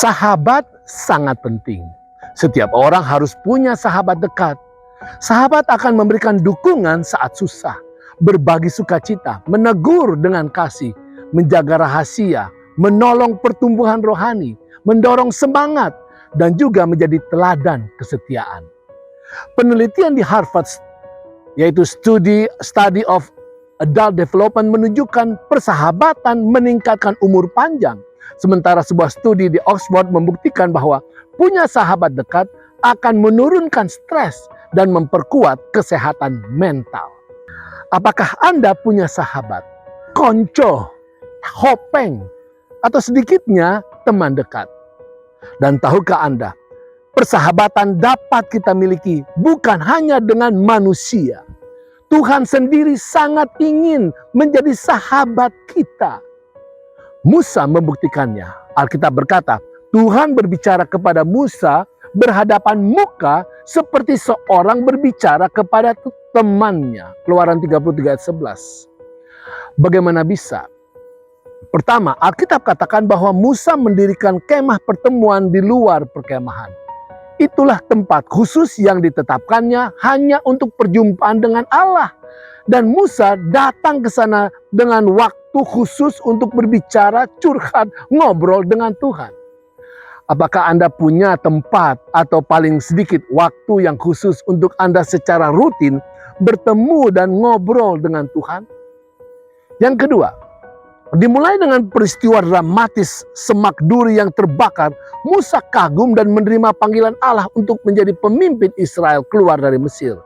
Sahabat sangat penting. Setiap orang harus punya sahabat dekat. Sahabat akan memberikan dukungan saat susah, berbagi sukacita, menegur dengan kasih, menjaga rahasia, menolong pertumbuhan rohani, mendorong semangat, dan juga menjadi teladan kesetiaan. Penelitian di Harvard, yaitu Study of Adult Development, menunjukkan persahabatan meningkatkan umur panjang. Sementara sebuah studi di Oxford membuktikan bahwa punya sahabat dekat akan menurunkan stres dan memperkuat kesehatan mental. Apakah Anda punya sahabat, konco, hopeng, atau sedikitnya teman dekat? Dan tahukah Anda, persahabatan dapat kita miliki bukan hanya dengan manusia. Tuhan sendiri sangat ingin menjadi sahabat kita. Musa membuktikannya. Alkitab berkata, Tuhan berbicara kepada Musa berhadapan muka seperti seorang berbicara kepada temannya. Keluaran 33 ayat 11. Bagaimana bisa? Pertama, Alkitab katakan bahwa Musa mendirikan kemah pertemuan di luar perkemahan. Itulah tempat khusus yang ditetapkannya hanya untuk perjumpaan dengan Allah. Dan Musa datang ke sana dengan waktu khusus untuk berbicara, curhat, ngobrol dengan Tuhan. Apakah Anda punya tempat atau paling sedikit waktu yang khusus untuk Anda secara rutin bertemu dan ngobrol dengan Tuhan? Yang kedua, dimulai dengan peristiwa dramatis semak duri yang terbakar, Musa kagum dan menerima panggilan Allah untuk menjadi pemimpin Israel keluar dari Mesir.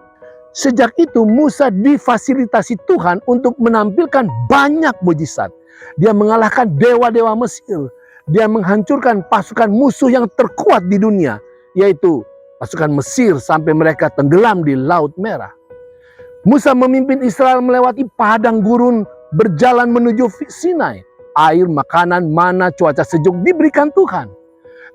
Sejak itu Musa difasilitasi Tuhan untuk menampilkan banyak mujizat. Dia mengalahkan dewa-dewa Mesir. Dia menghancurkan pasukan musuh yang terkuat di dunia, yaitu pasukan Mesir sampai mereka tenggelam di Laut Merah. Musa memimpin Israel melewati padang gurun, berjalan menuju Sinai. Air, makanan, mana, cuaca sejuk diberikan Tuhan.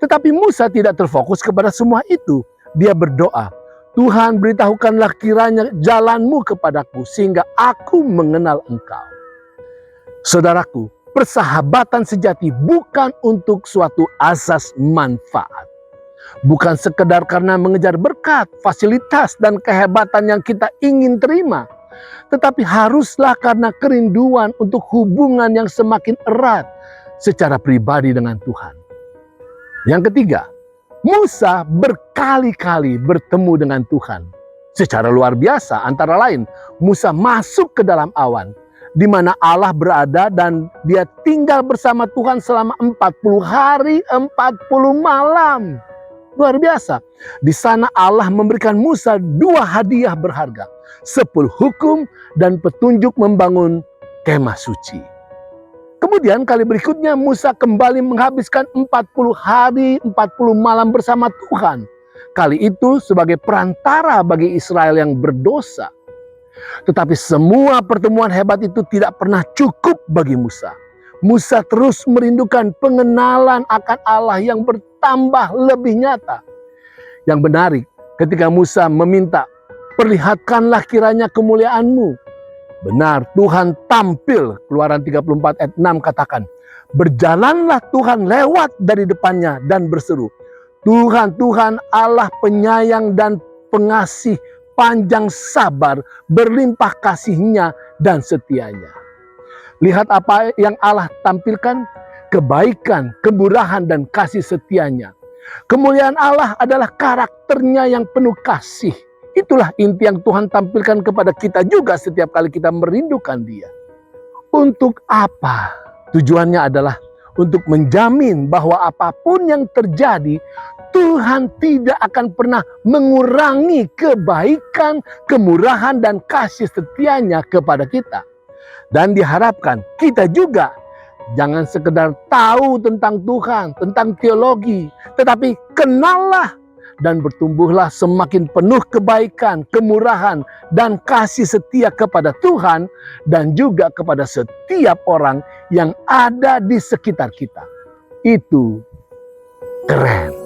Tetapi Musa tidak terfokus kepada semua itu. Dia berdoa, Tuhan, beritahukanlah kiranya jalanmu kepadaku sehingga aku mengenal Engkau. Saudaraku, persahabatan sejati bukan untuk suatu asas manfaat. Bukan sekedar karena mengejar berkat, fasilitas, dan kehebatan yang kita ingin terima. Tetapi haruslah karena kerinduan untuk hubungan yang semakin erat secara pribadi dengan Tuhan. Yang ketiga, Musa berkali-kali bertemu dengan Tuhan. Secara luar biasa, antara lain, Musa masuk ke dalam awan, di mana Allah berada dan dia tinggal bersama Tuhan selama 40 hari, 40 malam. Luar biasa. Di sana Allah memberikan Musa 2 hadiah berharga. 10 hukum dan petunjuk membangun kemah suci. Kemudian kali berikutnya Musa kembali menghabiskan 40 hari, 40 malam bersama Tuhan. Kali itu sebagai perantara bagi Israel yang berdosa. Tetapi semua pertemuan hebat itu tidak pernah cukup bagi Musa. Musa terus merindukan pengenalan akan Allah yang bertambah lebih nyata. Yang menarik, ketika Musa meminta, perlihatkanlah kiranya kemuliaan-Mu. Benar, Tuhan tampil. Keluaran 34 ayat 6 katakan, berjalanlah Tuhan lewat dari depannya dan berseru, Tuhan, Tuhan Allah penyayang dan pengasih, panjang sabar, berlimpah kasih-Nya dan setianya. Lihat apa yang Allah tampilkan, kebaikan, kemurahan, dan kasih setianya. Kemuliaan Allah adalah karakternya yang penuh kasih. Itulah inti yang Tuhan tampilkan kepada kita juga setiap kali kita merindukan Dia. Untuk apa? Tujuannya adalah untuk menjamin bahwa apapun yang terjadi, Tuhan tidak akan pernah mengurangi kebaikan, kemurahan, dan kasih setianya kepada kita. Dan diharapkan kita juga jangan sekedar tahu tentang Tuhan, tentang teologi, tetapi kenallah dan bertumbuhlah semakin penuh kebaikan, kemurahan, dan kasih setia kepada Tuhan dan juga kepada setiap orang yang ada di sekitar kita. Itu keren.